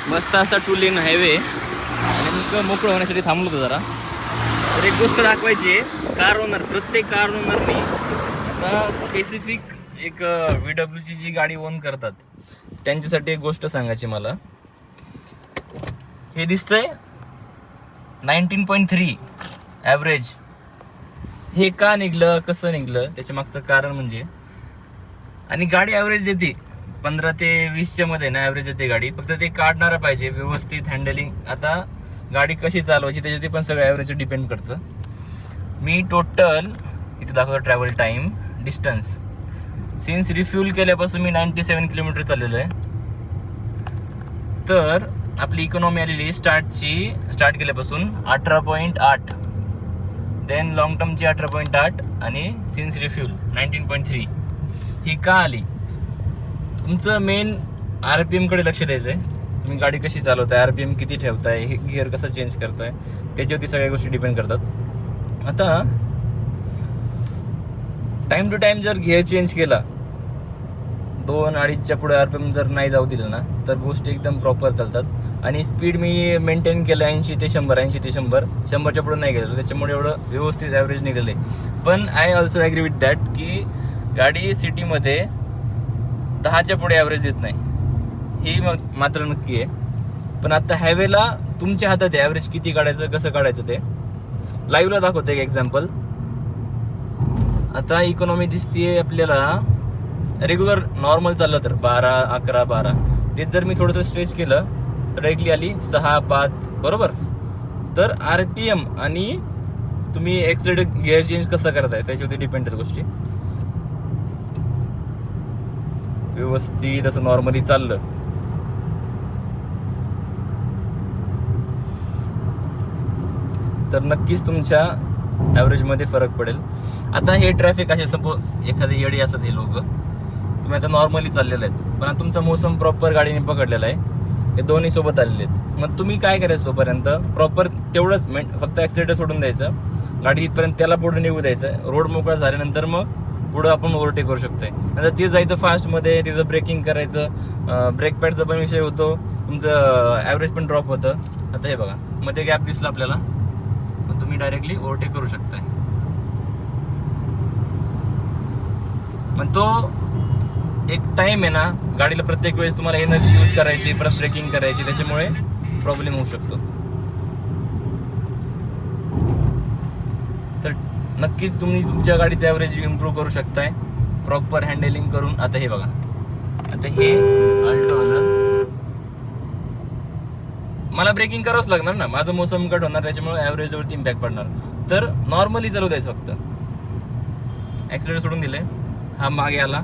मस्त असा 2 लेन हायवे आणि नेमकं मोकळं होण्यासाठी थांबलो होतो जरा. तर एक गोष्ट दाखवायची आहे, कार ओनर, प्रत्येक कार ओनरनी आता स्पेसिफिक एक VWची जी गाडी ओन करतात त्यांच्यासाठी एक गोष्ट सांगायची मला. हे दिसतंय 19.3 ॲव्हरेज. हे का निघलं, कसं निघलं, त्याच्या मागचं कारण म्हणजे, आणि गाडी ॲव्हरेज देते 15 ते 20च्या मध्ये ना ॲव्हरेज येते गाडी. फक्त ते काढणारा पाहिजे, व्यवस्थित हँडलिंग. आता गाडी कशी चालवायची त्याच्यावरती पण सगळं ॲव्हरेज डिपेंड करतं. मी टोटल इथे दाखवतो travel time, distance. Since refuel केल्यापासून मी 97 किलोमीटर चाललेलो आहे. तर आपली इकॉनॉमी आलेली स्टार्ट केल्यापासून 18.8, देन लॉंग टर्मची 18.8 आणि सिन्स रिफ्यूल 19.3. ही का आली? तुमचं मेन RPM कडे लक्ष द्यायचं आहे. तुम्ही गाडी कशी चालवताय, RPM किती ठेवताय, हे गिअर कसं चेंज करताय, त्याच्यावरती सगळ्या गोष्टी डिपेंड करतात. आता टाइम टू टाइम जर गिअर चेंज केला, 2-2.5च्या पुढे RPM जर नाही जाऊ दिलं ना, तर गोष्टी एकदम प्रॉपर चालतात. आणि स्पीड मी मेंटेन केलं 80 ते 100, 100च्या पुढे नाही गेलेलो, त्याच्यामुळे एवढं व्यवस्थित ॲव्हरेज निघालं आहे. पण I also agree with that की गाडी सिटीमध्ये 10च्या पुढे ॲव्हरेज देत नाही, ही मात्र नक्की आहे. पण आता हायवेला तुमच्या हातात आहे ॲव्हरेज किती काढायचं, कसं काढायचं ते. लाईव्हला दाखवतो एक एक्झाम्पल. आता इकॉनॉमी दिसतीये आपल्याला, रेग्युलर नॉर्मल चाललं तर 12, 11, 12. तेच जर मी थोडंसं स्ट्रेच केलं तर डायरेक्टली आली 6, 5, बरोबर. तर RPM आणि तुम्ही एक्सलेटर गिअर चेंज कसं करताय त्याच्यावरती डिपेंड आहेत गोष्टी. व्यवस्थित असं नॉर्मली चाललं तर नक्कीच तुमच्या ॲव्हरेजमध्ये फरक पडेल. आता हे ट्रॅफिक असे, सपोज एखादी येडी असत, हे लोक तुम्ही आता नॉर्मली चाललेले आहेत, पण आता तुमचा मोसम प्रॉपर गाडीने पकडलेला आहे, हे दोन्ही सोबत आलेले आहेत. मग तुम्ही काय करायचं, तोपर्यंत प्रॉपर तेवढंच फक्त ॲक्सिलेटर सोडून द्यायचं, गाडी इथपर्यंत त्याला पुढे निघू द्यायचं. रोड मोकळा झाल्यानंतर मग पुढं आपण ओव्हरटेक करू शकतोय. नंतर ते जायचं फास्टमध्ये, तिचं ब्रेकिंग करायचं, ब्रेक पॅडचा पण विषय होतो, तुमचं ॲव्हरेज पण ड्रॉप होतं. आता हे बघा, मध्ये गॅप दिसला आपल्याला, मग तुम्ही डायरेक्टली ओव्हरटेक करू शकताय. मग तो एक टाइम आहे ना, गाडीला प्रत्येक वेळेस तुम्हाला एनर्जी यूज करायची, परत ब्रेकिंग करायची, त्याच्यामुळे प्रॉब्लेम होऊ शकतो. तर नक्कीच तुम्ही तुमच्या गाडीचं ॲव्हरेज इम्प्रूव्ह करू शकताय प्रॉपर हँडलिंग करून. आता हे बघा, आता हे अल्टो आलं, मला ब्रेकिंग करावंच लागणार ना, माझं मोसम कट होणार, त्याच्यामुळे ॲव्हरेजवरती इम्पॅक्ट पडणार. तर नॉर्मली चालू द्यायचं, फक्त ॲक्सिलेटर सोडून दिले, हा मागे आला,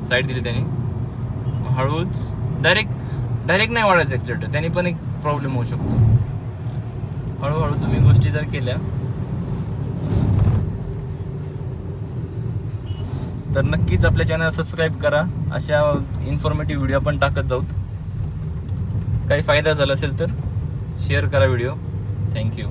साईड दिली त्याने, हळूच डायरेक्ट नाही वाढायचं ॲक्सिलेटर, त्याने पण एक प्रॉब्लेम होऊ शकतो. हळूहळू तुम्ही गोष्टी जर केल्या तर नक्कीच आपल्या चॅनल सबस्क्राईब करा. अशा इन्फॉर्मेटिव्ह व्हिडिओ पण टाकत जाऊ. काही फायदा झाला असेल तर शेअर करा व्हिडिओ. थँक्यू.